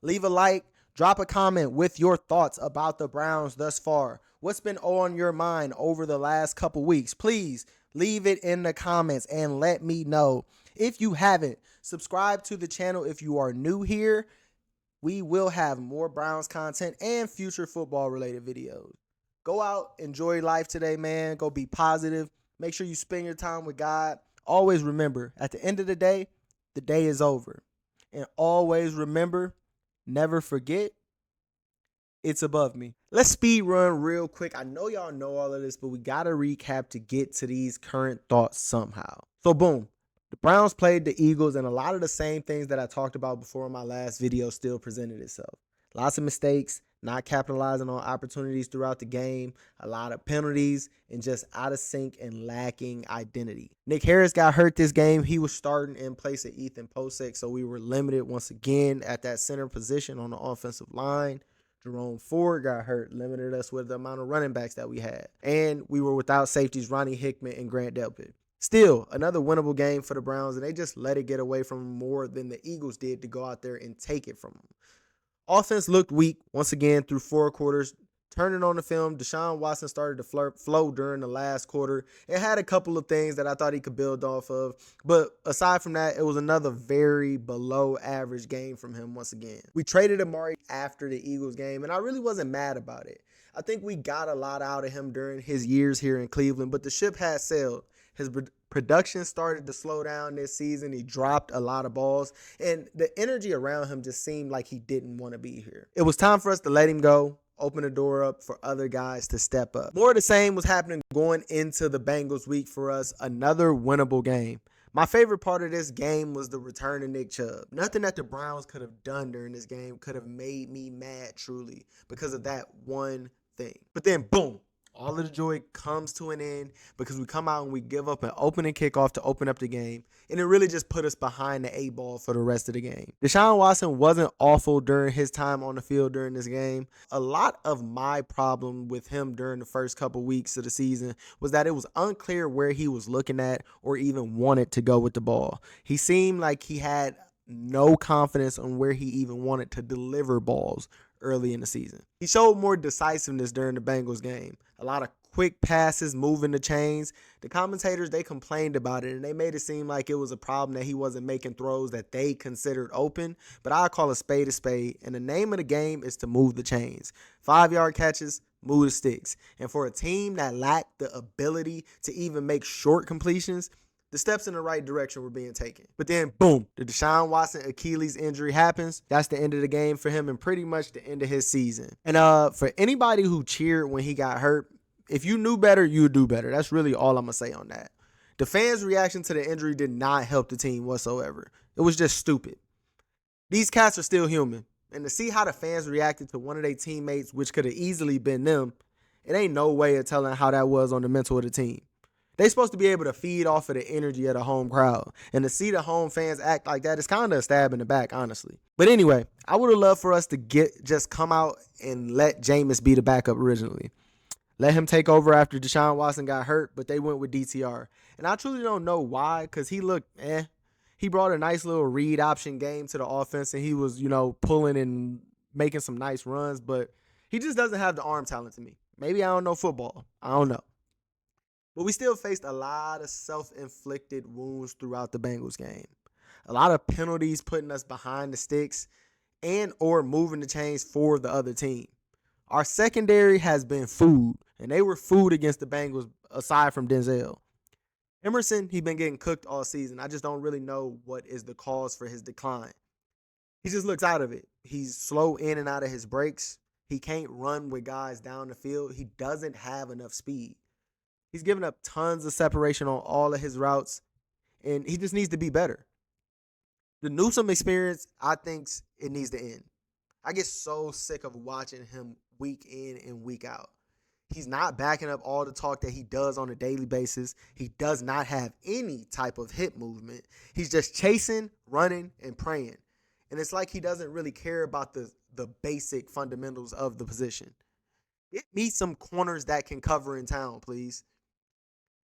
Leave a like, drop a comment with your thoughts about the Browns thus far. What's been on your mind over the last couple weeks? Please leave it in the comments and let me know. If you haven't, subscribe to the channel if you are new here. We will have more Browns content and future football related videos. Go out, enjoy life today, man. Go be positive. Make sure you spend your time with God. Always remember, at the end of the day is over. And always remember, never forget, it's above me. Let's speed run real quick. I know y'all know all of this, but we got to recap to get to these current thoughts somehow. So, boom. The Browns played the Eagles, and a lot of the same things that I talked about before in my last video still presented itself. Lots of mistakes, not capitalizing on opportunities throughout the game, a lot of penalties, and just out of sync and lacking identity. Nick Harris got hurt this game. He was starting in place of Ethan Posek, so we were limited once again at that center position on the offensive line. Jerome Ford got hurt, limited us with the amount of running backs that we had. And we were without safeties Ronnie Hickman and Grant Delpit. Still, another winnable game for the Browns, and they just let it get away from them more than the Eagles did to go out there and take it from them. Offense looked weak once again through 4 quarters. Turning on the film, Deshaun Watson started to flow during the last quarter. It had a couple of things that I thought he could build off of. But aside from that, it was another very below average game from him once again. We traded Amari after the Eagles game, and I really wasn't mad about it. I think we got a lot out of him during his years here in Cleveland, but the ship has sailed. His production started to slow down this season. He dropped a lot of balls, and the energy around him just seemed like he didn't want to be here. It was time for us to let him go, open the door up for other guys to step up. More of the same was happening going into the Bengals week for us. Another winnable game. My favorite part of this game was the return of Nick Chubb. Nothing that the Browns could have done during this game could have made me mad truly because of that one thing. But then, boom. All of the joy comes to an end because we come out and we give up an opening kickoff to open up the game. And it really just put us behind the 8 ball for the rest of the game. Deshaun Watson wasn't awful during his time on the field during this game. A lot of my problem with him during the first couple weeks of the season was that it was unclear where he was looking at or even wanted to go with the ball. He seemed like he had no confidence on where he even wanted to deliver balls early in the season. He showed more decisiveness during the Bengals game. A lot of quick passes, moving the chains. The commentators, they complained about it, and they made it seem like it was a problem that he wasn't making throws that they considered open. But I call a spade, and the name of the game is to move the chains. 5-yard catches, move the sticks. And for a team that lacked the ability to even make short completions, the steps in the right direction were being taken. But then, boom, the Deshaun Watson Achilles injury happens. That's the end of the game for him and pretty much the end of his season. And for anybody who cheered when he got hurt, if you knew better, you would do better. That's really all I'm going to say on that. The fans' reaction to the injury did not help the team whatsoever. It was just stupid. These cats are still human. And to see how the fans reacted to one of their teammates, which could have easily been them, it ain't no way of telling how that was on the mental of the team. They supposed to be able to feed off of the energy of the home crowd. And to see the home fans act like that is kind of a stab in the back, honestly. But anyway, I would have loved for us to just come out and let Jameis be the backup originally. Let him take over after Deshaun Watson got hurt, but they went with DTR. And I truly don't know why, because he looked He brought a nice little read option game to the offense, and he was, pulling and making some nice runs, but he just doesn't have the arm talent to me. Maybe I don't know football. I don't know. But we still faced a lot of self-inflicted wounds throughout the Bengals game. A lot of penalties putting us behind the sticks and or moving the chains for the other team. Our secondary has been food, and they were food against the Bengals aside from Denzel. Emerson, he's been getting cooked all season. I just don't really know what is the cause for his decline. He just looks out of it. He's slow in and out of his breaks. He can't run with guys down the field. He doesn't have enough speed. He's given up tons of separation on all of his routes, and he just needs to be better. The Newsome experience, I think it needs to end. I get so sick of watching him week in and week out. He's not backing up all the talk that he does on a daily basis. He does not have any type of hip movement. He's just chasing, running, and praying. And it's like he doesn't really care about the basic fundamentals of the position. Get me some corners that can cover in town, please.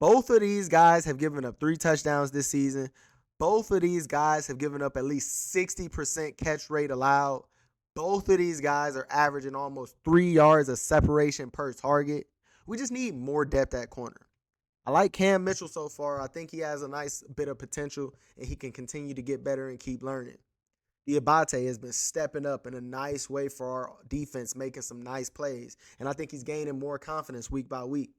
Both of these guys have given up 3 touchdowns this season. Both of these guys have given up at least 60% catch rate allowed. Both of these guys are averaging almost 3 yards of separation per target. We just need more depth at corner. I like Cam Mitchell so far. I think he has a nice bit of potential and he can continue to get better and keep learning. Diabate has been stepping up in a nice way for our defense, making some nice plays. And I think he's gaining more confidence week by week.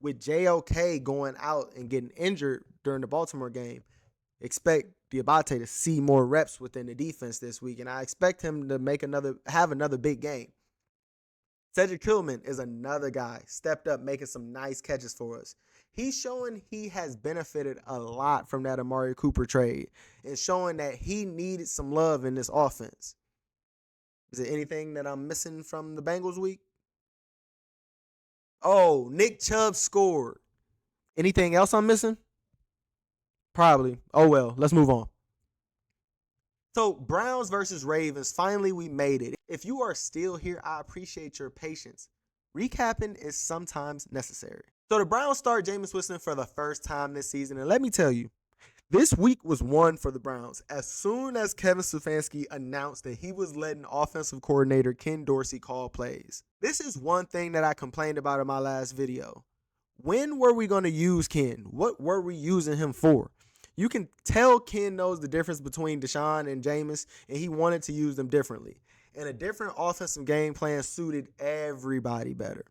With JOK going out and getting injured during the Baltimore game, expect Diabate to see more reps within the defense this week. And I expect him to have another big game. Cedric Tillman is another guy, stepped up, making some nice catches for us. He's showing he has benefited a lot from that Amari Cooper trade and showing that he needed some love in this offense. Is there anything that I'm missing from the Bengals week? Oh, Nick Chubb scored. Anything else I'm missing? Probably. Oh, well, let's move on. So, Browns versus Ravens, finally we made it. If you are still here, I appreciate your patience. Recapping is sometimes necessary. So, the Browns start Jameis Winston for the first time this season, and let me tell you, this week was one for the Browns. As soon as Kevin Stefanski announced that he was letting offensive coordinator Ken Dorsey call plays. This is one thing that I complained about in my last video. When were we going to use Ken? What were we using him for? You can tell Ken knows the difference between Deshaun and Jameis, and he wanted to use them differently. And a different offensive game plan suited everybody better.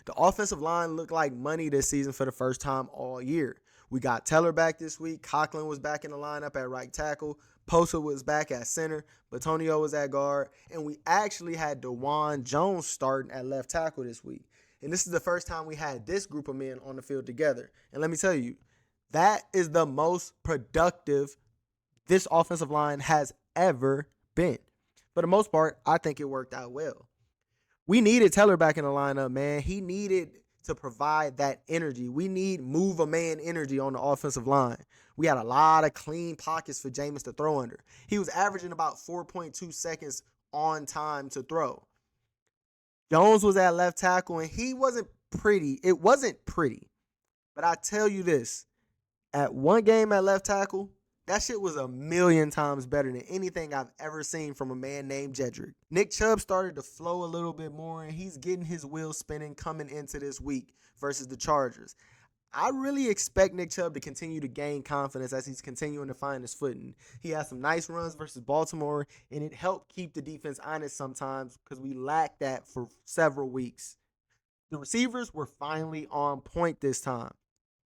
The offensive line looked like money this season for the first time all year. We got Teller back this week. Conklin was back in the lineup at right tackle. Posa was back at center. Batonio was at guard. And we actually had DeJuan Jones starting at left tackle this week. And this is the first time we had this group of men on the field together. And let me tell you, that is the most productive this offensive line has ever been. For the most part, I think it worked out well. We needed Teller back in the lineup, man. He needed to provide that energy. We need move a man energy on the offensive line. We had a lot of clean pockets for Jameis to throw under. He was averaging about 4.2 seconds on time to throw. Jones was at left tackle, and he wasn't pretty. It wasn't pretty. But I tell you this, at one game at left tackle, that shit was a million times better than anything I've ever seen from a man named Jedrick. Nick Chubb started to flow a little bit more, and he's getting his wheels spinning coming into this week versus the Chargers. I really expect Nick Chubb to continue to gain confidence as he's continuing to find his footing. He had some nice runs versus Baltimore, and it helped keep the defense honest sometimes because we lacked that for several weeks. The receivers were finally on point this time.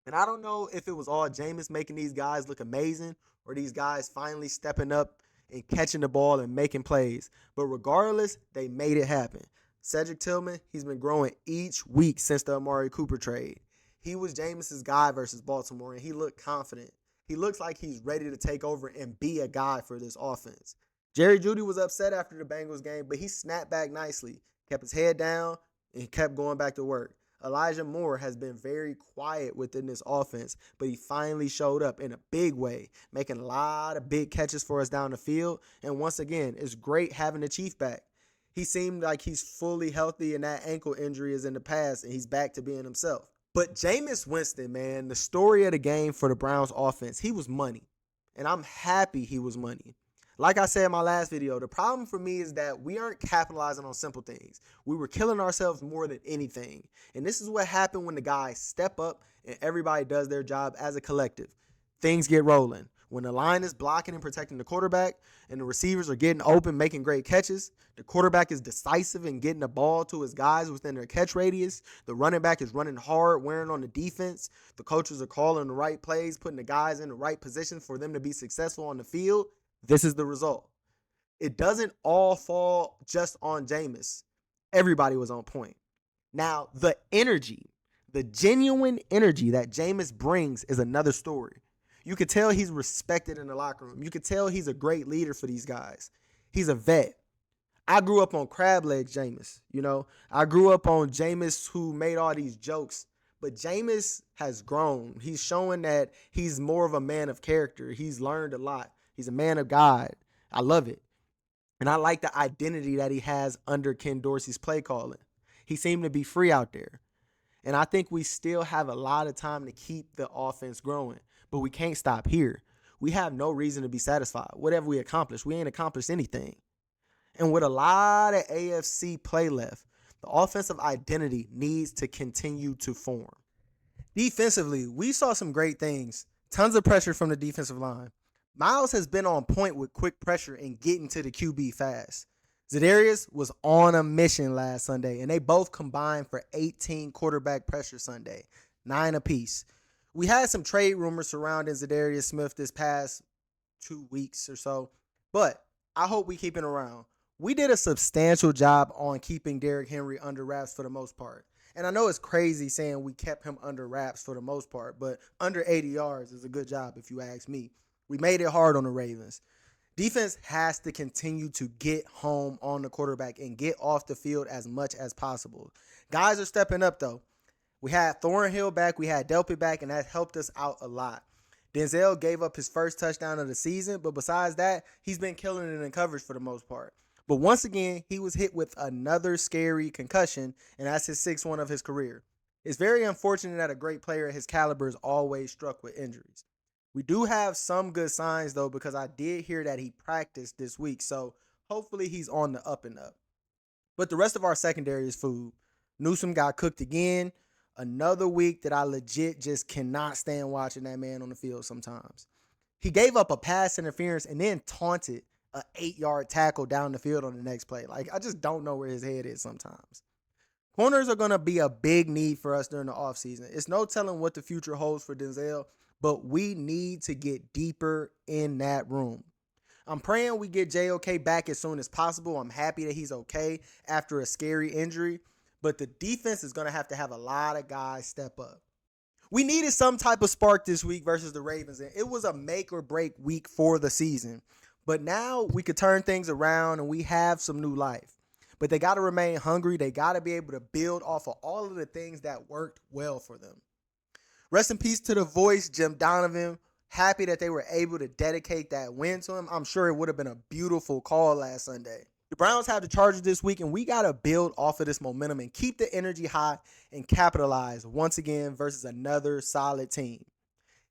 And I don't know if it was all Jameis making these guys look amazing or these guys finally stepping up and catching the ball and making plays. But regardless, they made it happen. Cedric Tillman, he's been growing each week since the Amari Cooper trade. He was Jameis's guy versus Baltimore, and he looked confident. He looks like he's ready to take over and be a guy for this offense. Jerry Jeudy was upset after the Bengals game, but he snapped back nicely, kept his head down, and kept going back to work. Elijah Moore has been very quiet within this offense, but he finally showed up in a big way, making a lot of big catches for us down the field. And once again, it's great having the Chief back. He seemed like he's fully healthy and that ankle injury is in the past and he's back to being himself. But Jameis Winston, man, the story of the game for the Browns offense, he was money. And I'm happy he was money. Like I said in my last video, the problem for me is that we aren't capitalizing on simple things. We were killing ourselves more than anything. And this is what happened when the guys step up and everybody does their job as a collective. Things get rolling. When the line is blocking and protecting the quarterback and the receivers are getting open, making great catches, the quarterback is decisive in getting the ball to his guys within their catch radius, the running back is running hard, wearing on the defense, the coaches are calling the right plays, putting the guys in the right position for them to be successful on the field. This is the result. It doesn't all fall just on Jameis. Everybody was on point. Now, the energy, the genuine energy that Jameis brings is another story. You could tell he's respected in the locker room. You could tell he's a great leader for these guys. He's a vet. I grew up on crab legs Jameis, I grew up on Jameis who made all these jokes. But Jameis has grown. He's showing that he's more of a man of character. He's learned a lot. He's a man of God. I love it. And I like the identity that he has under Ken Dorsey's play calling. He seemed to be free out there. And I think we still have a lot of time to keep the offense growing. But we can't stop here. We have no reason to be satisfied. Whatever we accomplish, we ain't accomplished anything. And with a lot of AFC play left, the offensive identity needs to continue to form. Defensively, we saw some great things. Tons of pressure from the defensive line. Miles has been on point with quick pressure and getting to the QB fast. Za'Darius was on a mission last Sunday, and they both combined for 18 quarterback pressure Sunday, 9 apiece. We had some trade rumors surrounding Za'Darius Smith this past 2 weeks or so, but I hope we keep him around. We did a substantial job on keeping Derrick Henry under wraps for the most part. And I know it's crazy saying we kept him under wraps for the most part, but under 80 yards is a good job if you ask me. We made it hard on the Ravens. Defense has to continue to get home on the quarterback and get off the field as much as possible. Guys are stepping up though. We had Thornhill back, we had Delpit back, and that helped us out a lot. Denzel gave up his first touchdown of the season, but besides that, he's been killing it in coverage for the most part. But once again, he was hit with another scary concussion, and that's his sixth one of his career. It's very unfortunate that a great player of his caliber is always struck with injuries. We do have some good signs, though, because I did hear that he practiced this week, so hopefully he's on the up and up. But the rest of our secondary is food. Newsome got cooked again. Another week that I legit just cannot stand watching that man on the field sometimes. He gave up a pass interference and then taunted a 8-yard tackle down the field on the next play. Like, I just don't know where his head is sometimes. Corners are going to be a big need for us during the offseason. It's no telling what the future holds for Denzel, but we need to get deeper in that room. I'm praying we get JOK back as soon as possible. I'm happy that he's okay after a scary injury, but the defense is going to have a lot of guys step up. We needed some type of spark this week versus the Ravens, and it was a make or break week for the season. But now we could turn things around and we have some new life. But they got to remain hungry. They got to be able to build off of all of the things that worked well for them. Rest in peace to the voice, Jim Donovan. Happy that they were able to dedicate that win to him. I'm sure it would have been a beautiful call last Sunday. The Browns have the Chargers this week, and we got to build off of this momentum and keep the energy high and capitalize once again versus another solid team.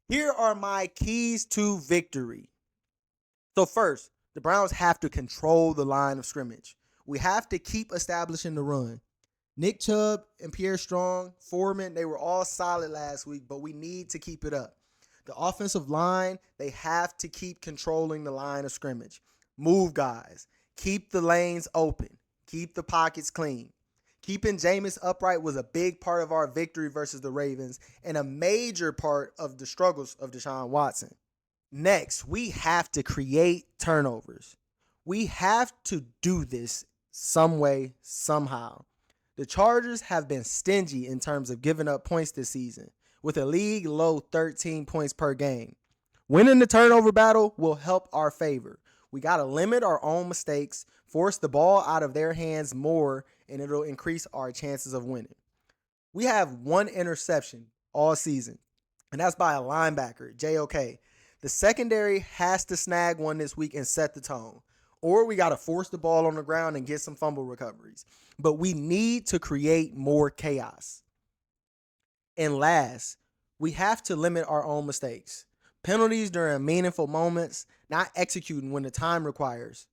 Here are my keys to victory. So first, the Browns have to control the line of scrimmage. We have to keep establishing the run. Nick Chubb and Pierre Strong, Foreman, they were all solid last week, but we need to keep it up. The offensive line, they have to keep controlling the line of scrimmage. Move guys. Keep the lanes open. Keep the pockets clean. Keeping Jameis upright was a big part of our victory versus the Ravens and a major part of the struggles of Deshaun Watson. Next, we have to create turnovers. We have to do this some way, somehow. The Chargers have been stingy in terms of giving up points this season, with a league low 13 points per game. Winning the turnover battle will help our favor. We got to limit our own mistakes, force the ball out of their hands more, and it'll increase our chances of winning. We have one interception all season, and that's by a linebacker, JOK. The secondary has to snag one this week and set the tone. Or we got to force the ball on the ground and get some fumble recoveries. But we need to create more chaos. And last, we have to limit our own mistakes. Penalties during meaningful moments, not executing when the time requires,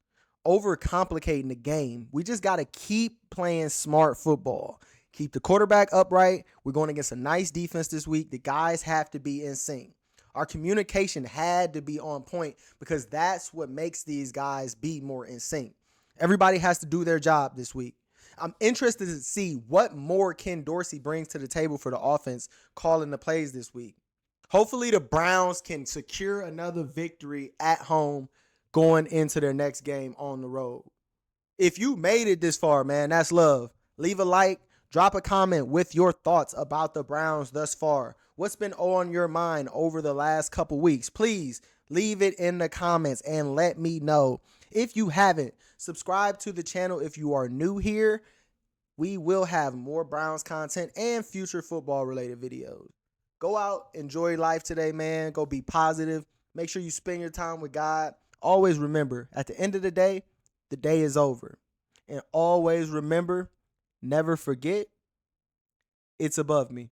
overcomplicating the game. We just got to keep playing smart football. Keep the quarterback upright. We're going against a nice defense this week. The guys have to be in sync. Our communication had to be on point because that's what makes these guys be more in sync. Everybody has to do their job this week. I'm interested to see what more Ken Dorsey brings to the table for the offense calling the plays this week. Hopefully the Browns can secure another victory at home going into their next game on the road. If you made it this far, man, that's love. Leave a like, drop a comment with your thoughts about the Browns thus far. What's been on your mind over the last couple weeks? Please leave it in the comments and let me know. If you haven't, subscribe to the channel if you are new here. We will have more Browns content and future football related videos. Go out, enjoy life today, man. Go be positive. Make sure you spend your time with God. Always remember, at the end of the day is over. And always remember, never forget, it's above me.